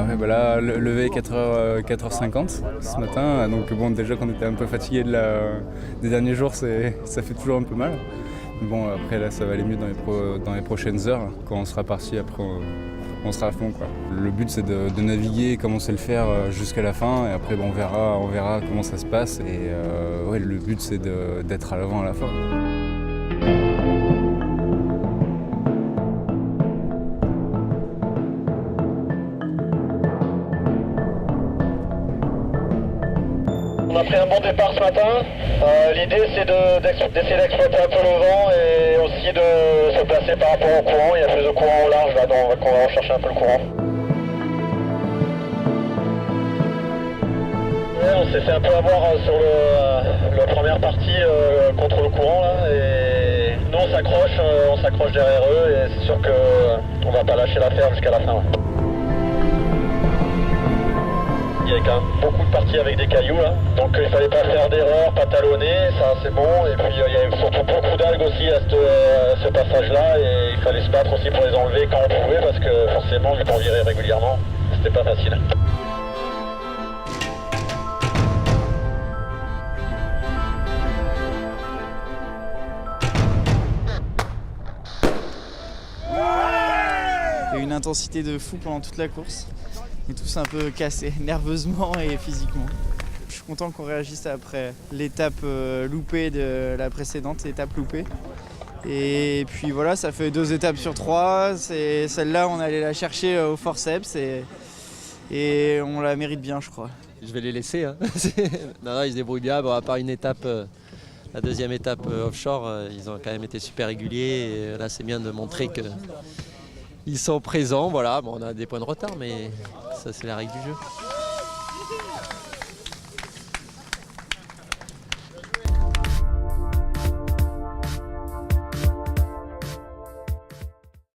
Ah ouais, bah là, levé 4h50 ce matin, donc bon, déjà qu'on était un peu fatigué des derniers jours, ça fait toujours un peu mal. Mais bon, après là, ça va aller mieux dans les prochaines heures. Quand on sera parti, après, on sera à fond, quoi. Le but, c'est de naviguer comme on sait le faire jusqu'à la fin, et après, bon, on verra comment ça se passe. Et ouais, le but, c'est d'être à l'avant à la fin. On a pris un bon départ ce matin. L'idée c'est d'essayer d'exploiter un peu le vent et aussi de se placer par rapport au courant. Il y a plus de courant au large là, donc on va rechercher un peu le courant. Ouais, on s'est fait un peu avoir sur la première partie contre le courant là, et nous on s'accroche derrière eux et c'est sûr qu'on va pas lâcher l'affaire jusqu'à la fin. Ouais. Il y avait quand même beaucoup de parties avec des cailloux là, donc il fallait pas faire d'erreur, pas talonner, ça c'est bon, et puis il y avait surtout beaucoup d'algues aussi à ce passage là, et il fallait se battre aussi pour les enlever quand on pouvait, parce que forcément vu qu'on virait régulièrement, c'était pas facile. Il y a eu une intensité de fou pendant toute la course. On est tous un peu cassés, nerveusement et physiquement. Je suis content qu'on réagisse après l'étape loupée de la précédente, étape loupée. Et puis voilà, ça fait 2 étapes sur 3. Celle-là, on allait la chercher au forceps et on la mérite bien, je crois. Je vais les laisser. Hein. Non, ils se débrouillent bien. Bon, à part une étape, la deuxième étape offshore, ils ont quand même été super réguliers. Et là, c'est bien de montrer qu'ils sont présents. Voilà, bon, on a des points de retard, mais ça, c'est la règle du jeu.